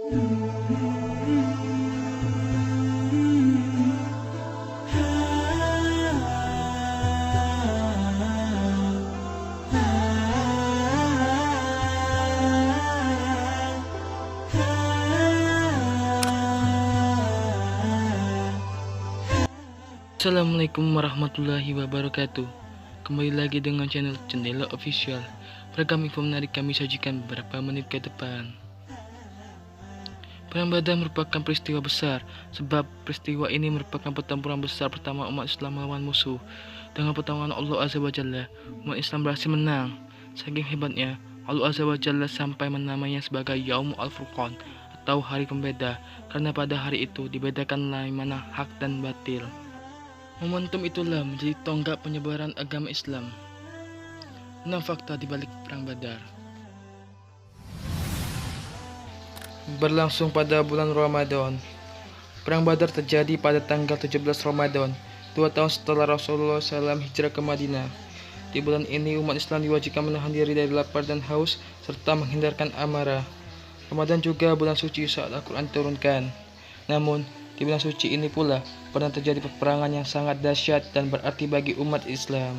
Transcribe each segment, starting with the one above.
Assalamualaikum warahmatullahi wabarakatuh. Kembali lagi dengan channel Jendela Official. Beragam info menarik kami sajikan beberapa menit ke depan. Perang Badar merupakan peristiwa besar, sebab peristiwa ini merupakan pertempuran besar pertama umat Islam melawan musuh. Dengan pertolongan Allah Azza wa Jalla, umat Islam berhasil menang. Saking hebatnya, Allah Azza wa Jalla sampai menamainya sebagai Yaumul Al-Furqan atau hari pembeda, karena pada hari itu dibedakanlah mana hak dan batil. Momentum itulah menjadi tonggak penyebaran agama Islam. 6 fakta di balik Perang Badar. Berlangsung pada bulan Ramadan. Perang Badar terjadi pada tanggal 17 Ramadan, 2 tahun setelah Rasulullah SAW hijrah ke Madinah. Di bulan ini umat Islam diwajibkan menahan diri dari lapar dan haus, serta menghindarkan amarah. Ramadan juga bulan suci saat Al-Quran diturunkan. Namun, di bulan suci ini pula pernah terjadi peperangan yang sangat dahsyat dan berarti bagi umat Islam.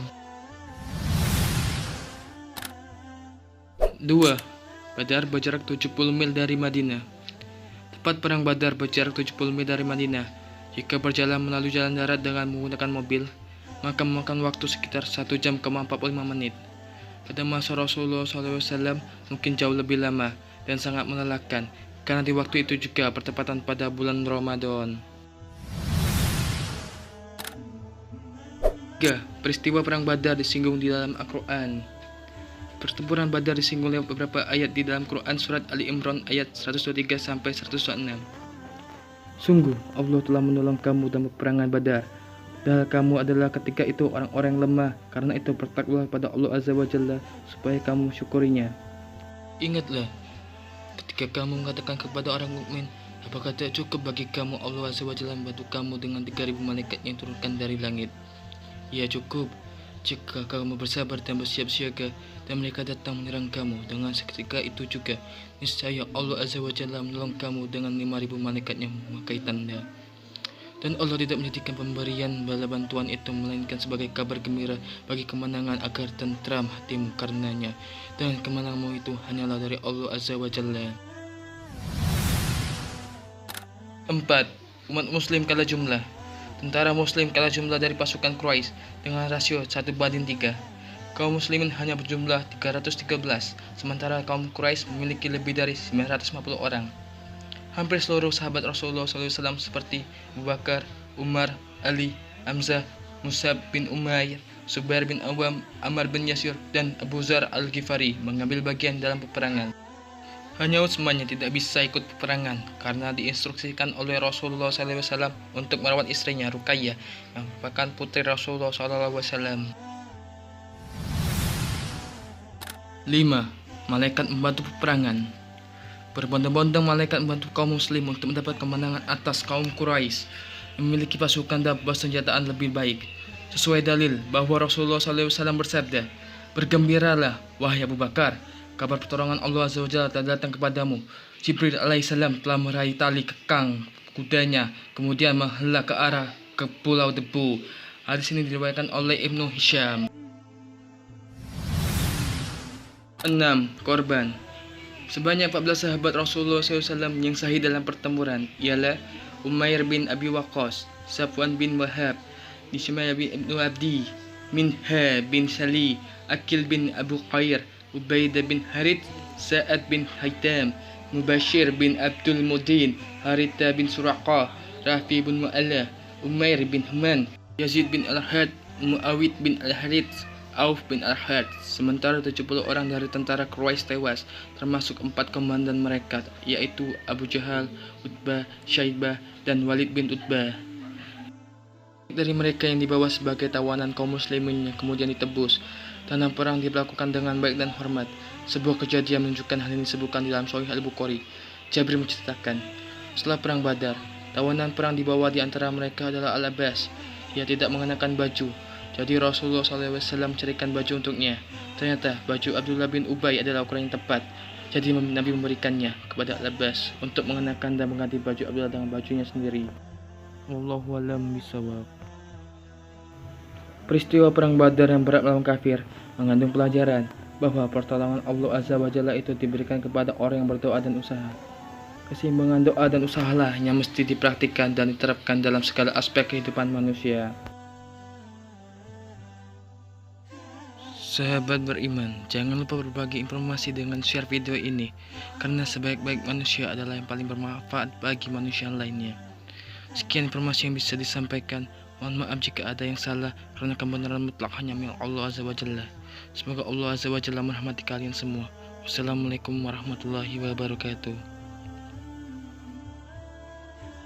2. Badar berjarak 70 mil dari Madinah. Tepat perang Badar berjarak 70 mil dari Madinah. Jika berjalan melalui jalan darat dengan menggunakan mobil, maka memakan waktu sekitar 1 jam 45 menit. Pada masa Rasulullah SAW mungkin jauh lebih lama dan sangat melelahkan, karena di waktu itu juga bertepatan pada bulan Ramadan. 3. Peristiwa Perang Badar disinggung di dalam Al-Quran. Pertempuran Badar disinggung lewat beberapa ayat di dalam Quran surat Ali Imran ayat 123 sampai 126. Sungguh Allah telah menolong kamu dalam peperangan Badar, padahal kamu adalah ketika itu orang-orang yang lemah. Karena itu bertakwalah pada Allah Azza wa Jalla supaya kamu syukurinya. Ingatlah ketika kamu mengatakan kepada orang mukmin, apakah tidak cukup bagi kamu Allah Azza wa Jalla membantu kamu dengan 3.000 malaikat yang turunkan dari langit? Ya cukup, jika kamu bersabar dan bersiap siaga dan mereka datang menyerang kamu dengan seketika itu juga, niscaya Allah Azza wa Jalla menolong kamu dengan 5.000 malaikat yang memakai tanda. Dan Allah tidak menjadikan pemberian bala bantuan itu melainkan sebagai kabar gembira bagi kemenangan agar tentram hatimu karenanya. Dan kemenanganmu itu hanyalah dari Allah Azza wa Jalla. 4. Umat Muslim kalah jumlah. Tentara Muslim kalah jumlah dari pasukan Quraisy dengan rasio 1:3. Kaum Muslimin hanya berjumlah 313, sementara kaum Quraisy memiliki lebih dari 950 orang. Hampir seluruh sahabat Rasulullah SAW seperti Abu Bakar, Umar, Ali, Hamzah, Mus'ab bin Umair, Zubair bin Awam, Ammar bin Yasir, dan Abu Dzar al-Ghifari mengambil bagian dalam peperangan. Hanya Utsman yang tidak bisa ikut peperangan karena diinstruksikan oleh Rasulullah SAW untuk merawat istrinya Ruqayyah yang merupakan putri Rasulullah SAW. 5. Malaikat membantu peperangan. Berbondong-bondong malaikat membantu kaum muslim untuk mendapat kemenangan atas kaum Quraisy yang memiliki pasukan dan persenjataan lebih baik. Sesuai dalil bahwa Rasulullah SAW bersabda, "Bergembiralah, wahai Abu Bakar, kabar pertolongan Allah Azza wa Jalla telah datang kepadamu. Jibril alaihissalam telah meraih tali kekang kudanya, kemudian menghela ke arah ke pulau debu." Hadis ini diriwayatkan oleh Ibnu Hisham. 6. Korban. Sebanyak 14 sahabat Rasulullah SAW yang sahih dalam pertempuran ialah Umair bin Abi Waqqas, Safwan bin Wahab, Nismaya bin Ibnu Abdi, Minha bin Sali, Akil bin Abu Qair, Ubaidah bin Harith, Sa'ad bin Haytham, Mubashir bin Abdul Mudin, Haritha bin Suraqah, Rafi bin Mu'alla, Umair bin Human, Yazid bin Al-Had, Muawid bin Al-Harith, Auf bin Al-Harith. Sementara 70 orang dari tentara Quraisy tewas, termasuk 4 komandan mereka, yaitu Abu Jahal, Utbah, Syaibah, dan Walid bin Utbah. Dari mereka yang dibawa sebagai tawanan kaum muslimin yang kemudian ditebus. Tanah perang dilakukan dengan baik dan hormat. Sebuah kejadian menunjukkan hal ini disebutkan di dalam Sahih Al-Bukhari. Jabir menceritakan, setelah perang Badar, tawanan perang dibawa di antara mereka adalah Al-Abbas. Ia tidak mengenakan baju. Jadi Rasulullah SAW mencarikan baju untuknya. Ternyata baju Abdullah bin Ubay adalah ukuran yang tepat. Jadi Nabi memberikannya kepada Al-Abbas untuk mengenakan dan mengganti baju Abdullah dengan bajunya sendiri. Wallahu a'lam bishawab. Peristiwa perang Badar yang berat melawan kafir mengandung pelajaran bahwa pertolongan Allah Azza wa Jalla itu diberikan kepada orang yang berdoa dan usaha. Keseimbangan doa dan usahalah yang mesti dipraktikkan dan diterapkan dalam segala aspek kehidupan manusia. Sahabat beriman, jangan lupa berbagi informasi dengan share video ini, karena sebaik-baik manusia adalah yang paling bermanfaat bagi manusia lainnya. Sekian informasi yang bisa disampaikan. Mohon maaf jika ada yang salah, karena kebenaran mutlak hanya milik Allah Azza wa Jalla. Semoga Allah Azza wa Jalla merahmati kalian semua. Wassalamualaikum warahmatullahi wabarakatuh.